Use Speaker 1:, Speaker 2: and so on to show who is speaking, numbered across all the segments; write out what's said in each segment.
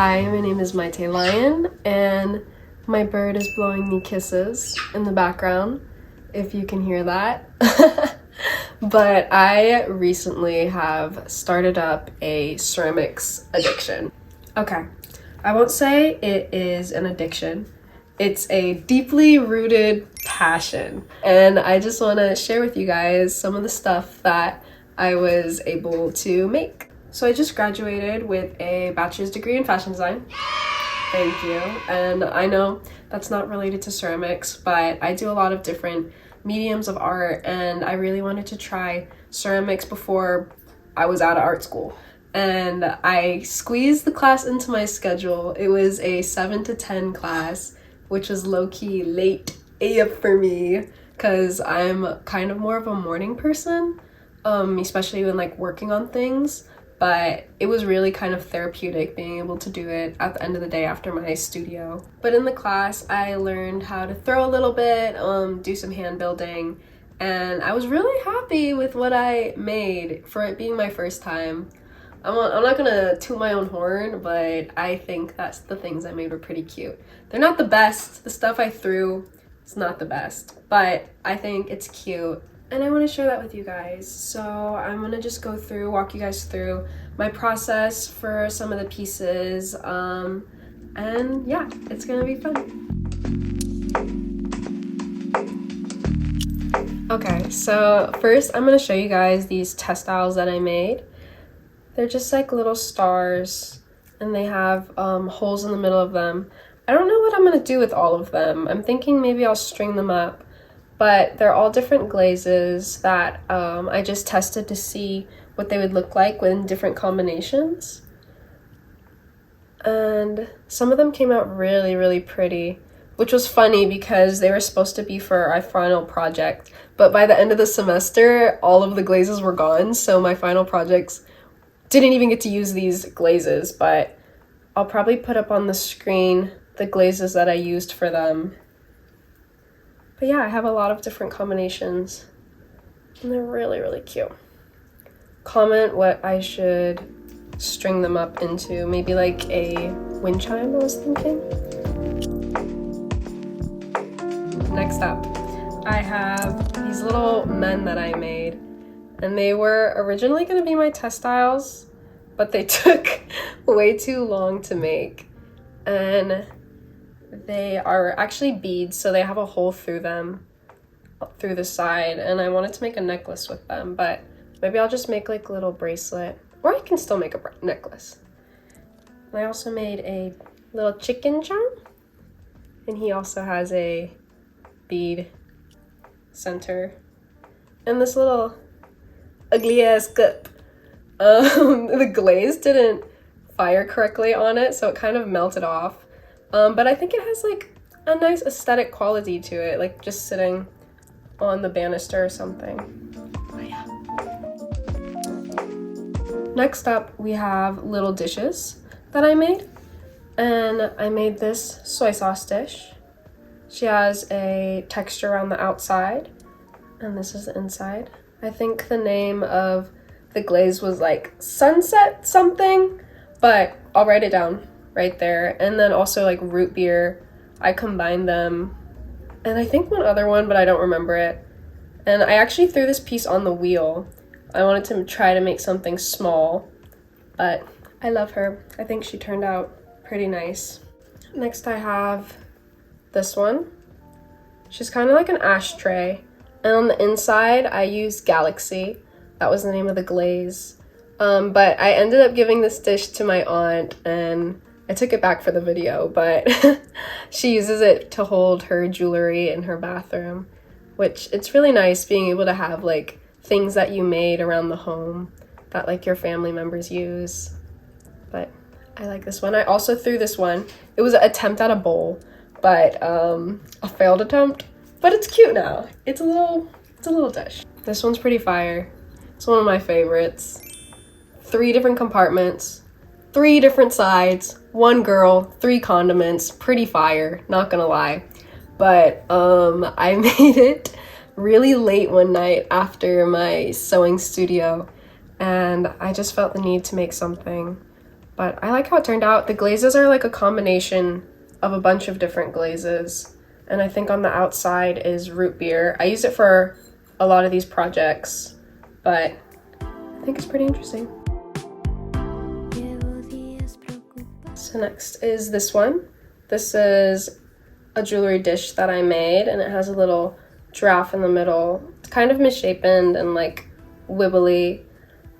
Speaker 1: Hi, my name is Maite Lion, and my bird is blowing me kisses in the background, if you can hear that. But I recently have started up a ceramics addiction. Okay, I won't say it is an addiction. It's a deeply rooted passion. And I just want to share with you guys some of the stuff that I was able to make. So I just graduated with a bachelor's degree in fashion design. Thank you. And I know that's not related to ceramics, but I do a lot of different mediums of art, and I really wanted to try ceramics before I was out of art school. And I squeezed the class into my schedule. It was a 7 to 10 class, which was low-key late AF for me because I'm kind of more of a morning person, especially when like working on things. But it was really kind of therapeutic being able to do it at the end of the day after my studio. But in the class, I learned how to throw a little bit, do some hand building, and I was really happy with what I made for it being my first time. I'm not gonna toot my own horn, but I think that's the things I made were pretty cute. They're not the best. The stuff I threw is not the best, but I think it's cute. And I want to share that with you guys. So I'm going to just walk you guys through my process for some of the pieces. And yeah, it's going to be fun. Okay, so first I'm going to show you guys these textiles that I made. They're just like little stars, and they have holes in the middle of them. I don't know what I'm going to do with all of them. I'm thinking maybe I'll string them up. But they're all different glazes that I just tested to see what they would look like in different combinations. And some of them came out really, really pretty, which was funny because they were supposed to be for our final project. But by the end of the semester, all of the glazes were gone, so my final projects didn't even get to use these glazes. But I'll probably put up on the screen the glazes that I used for them. But yeah, I have a lot of different combinations, and they're really, really cute. Comment what I should string them up into. Maybe like a wind chime, I was thinking. Next up, I have these little men that I made, and they were originally going to be my textiles, but they took way too long to make. And they are actually beads, so they have a hole through them, through the side, and I wanted to make a necklace with them, but maybe I'll just make like a little bracelet, or I can still make a necklace. And I also made a little chicken charm, and he also has a bead center, and this little ugly ass cup. The glaze didn't fire correctly on it, so it kind of melted off. But I think it has like a nice aesthetic quality to it, like just sitting on the banister or something. Oh, yeah. Next up, we have little dishes that I made. And I made this soy sauce dish. She has a texture around the outside, and this is the inside. I think the name of the glaze was like sunset something, but I'll write it down right there. And then also like root beer, I combined them, and I think one other one, but I don't remember it. And I actually threw this piece on the wheel. I wanted to try to make something small, but I love her. I think she turned out pretty nice. Next I have this one. She's kind of like an ashtray, and on the inside I used Galaxy. That was the name of the glaze. But I ended up giving this dish to my aunt, and I took it back for the video, but she uses it to hold her jewelry in her bathroom, which it's really nice being able to have like things that you made around the home that like your family members use. But I like this one. I also threw this one. It was an attempt at a bowl, but a failed attempt, but it's cute now. It's a little dish. This one's pretty fire. It's one of my favorites. 3 different compartments, 3 different sides, 1 girl, 3 condiments, pretty fire, not gonna lie. But I made it really late one night after my sewing studio, and I just felt the need to make something But I like how it turned out. The glazes are like a combination of a bunch of different glazes. And I think on the outside is root beer. I use it for a lot of these projects, but I think it's pretty interesting. So next is this one. This is a jewelry dish that I made, and it has a little giraffe in the middle. It's kind of misshapen and like wibbly.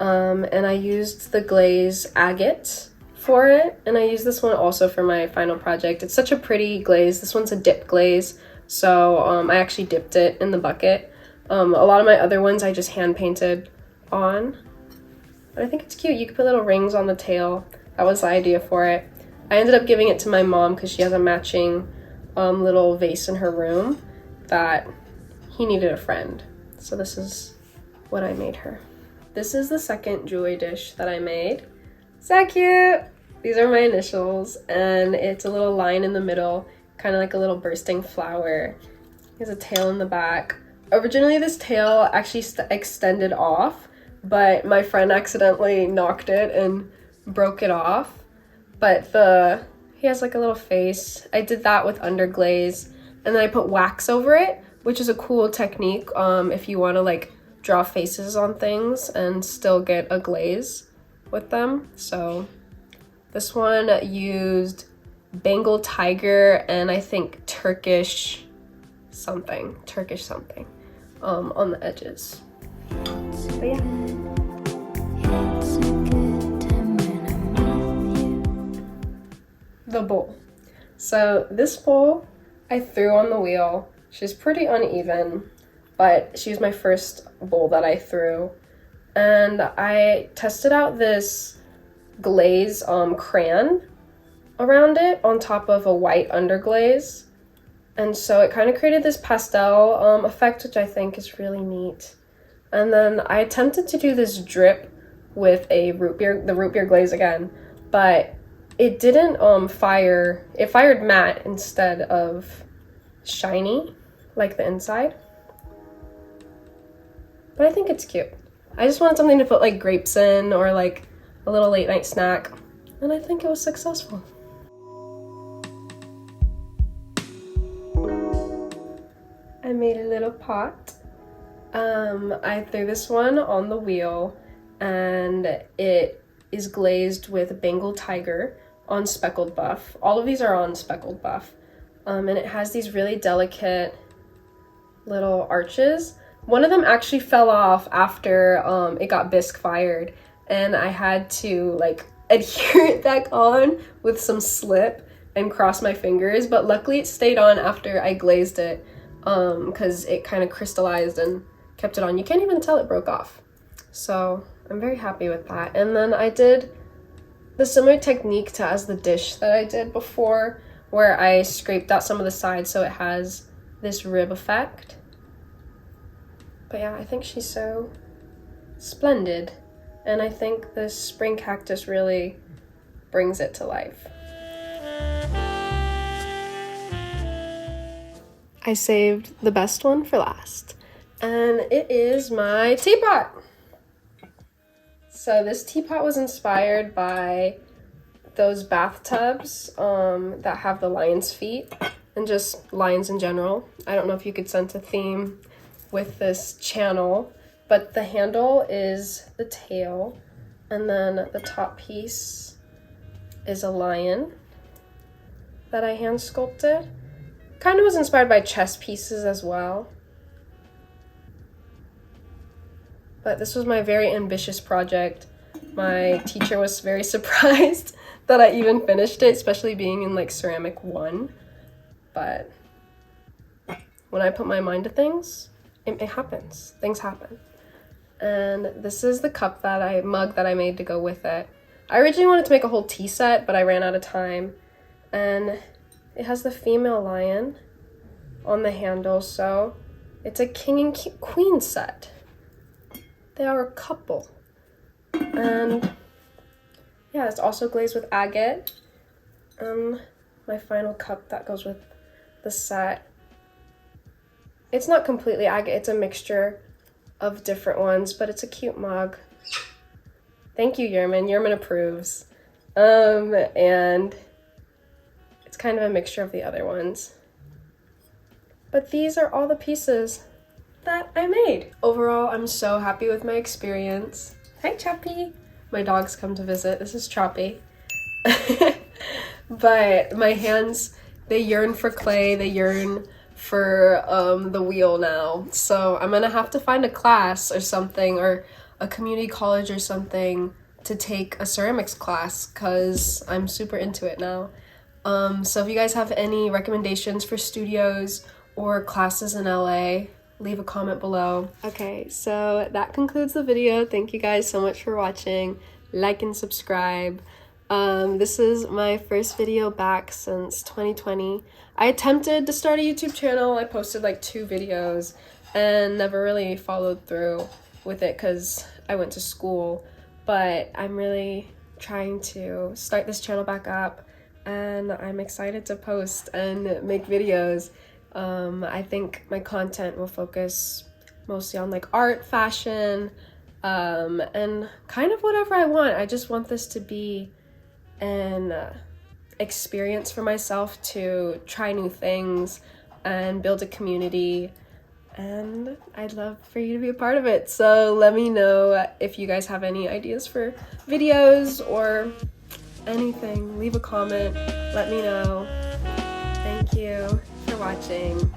Speaker 1: And I used the glaze agate for it, and I used this one also for my final project. It's such a pretty glaze. This one's a dip glaze, so I actually dipped it in the bucket. A lot of my other ones I just hand painted on, but I think it's cute. You could put little rings on the tail. That was the idea for it. I ended up giving it to my mom because she has a matching little vase in her room that he needed a friend. So this is what I made her. This is the second jewelry dish that I made. So cute! These are my initials, and it's a little line in the middle, kind of like a little bursting flower. There's a tail in the back. Originally, this tail actually extended off, but my friend accidentally knocked it and broke it off. But he has like a little face. I did that with underglaze, and then I put wax over it, which is a cool technique if you want to like draw faces on things and still get a glaze with them. So this one used Bengal tiger and I think Turkish something on the edges. But yeah. The bowl. So this bowl I threw on the wheel. She's pretty uneven, but she was my first bowl that I threw. And I tested out this glaze crayon around it on top of a white underglaze. And so it kind of created this pastel effect, which I think is really neat. And then I attempted to do this drip with the root beer glaze again, but it didn't fire. It fired matte instead of shiny, like the inside. But I think it's cute. I just wanted something to put like grapes in or like a little late night snack, and I think it was successful. I made a little pot. I threw this one on the wheel, and it is glazed with Bengal tiger on speckled buff. All of these are on speckled buff. And it has these really delicate little arches. One of them actually fell off after it got bisque fired, and I had to like adhere it back on with some slip and cross my fingers, but luckily it stayed on after I glazed it because it kind of crystallized and kept it on. You can't even tell it broke off. So I'm very happy with that. And then I did the similar technique to as the dish that I did before, where I scraped out some of the sides so it has this rib effect. But yeah, I think she's so splendid, and I think this spring cactus really brings it to life. I saved the best one for last, and it is my teapot. So this teapot was inspired by those bathtubs that have the lion's feet, and just lions in general. I don't know if you could sense a theme with this channel, but the handle is the tail, and then the top piece is a lion that I hand sculpted. Kind of was inspired by chess pieces as well. But this was my very ambitious project. My teacher was very surprised that I even finished it, especially being in like ceramic 1. But when I put my mind to things, it happens. Things happen. And this is the mug that I made to go with it. I originally wanted to make a whole tea set, but I ran out of time. And it has the female lion on the handle, so it's a king and queen set. They are a couple. And yeah, it's also glazed with agate. My final cup that goes with the set. It's not completely agate, it's a mixture of different ones, but it's a cute mug. Thank you, Yerman. Yerman approves. And it's kind of a mixture of the other ones. But these are all the pieces that I made. Overall, I'm so happy with my experience. Hi, Choppy. My dogs come to visit. This is Choppy. But my hands, they yearn for clay. They yearn for the wheel now. So I'm gonna have to find a class or something, or a community college or something, to take a ceramics class because I'm super into it now. So if you guys have any recommendations for studios or classes in LA, leave a comment below. Okay, so that concludes the video. Thank you guys so much for watching. Like and subscribe. This is my first video back since 2020. I attempted to start a YouTube channel. I posted like 2 videos and never really followed through with it because I went to school. But I'm really trying to start this channel back up, and I'm excited to post and make videos. I think my content will focus mostly on like art, fashion, and kind of whatever I want. I just want this to be an experience for myself to try new things and build a community, and I'd love for you to be a part of it. So let me know if you guys have any ideas for videos or anything. Leave a comment, let me know. Thank you for watching.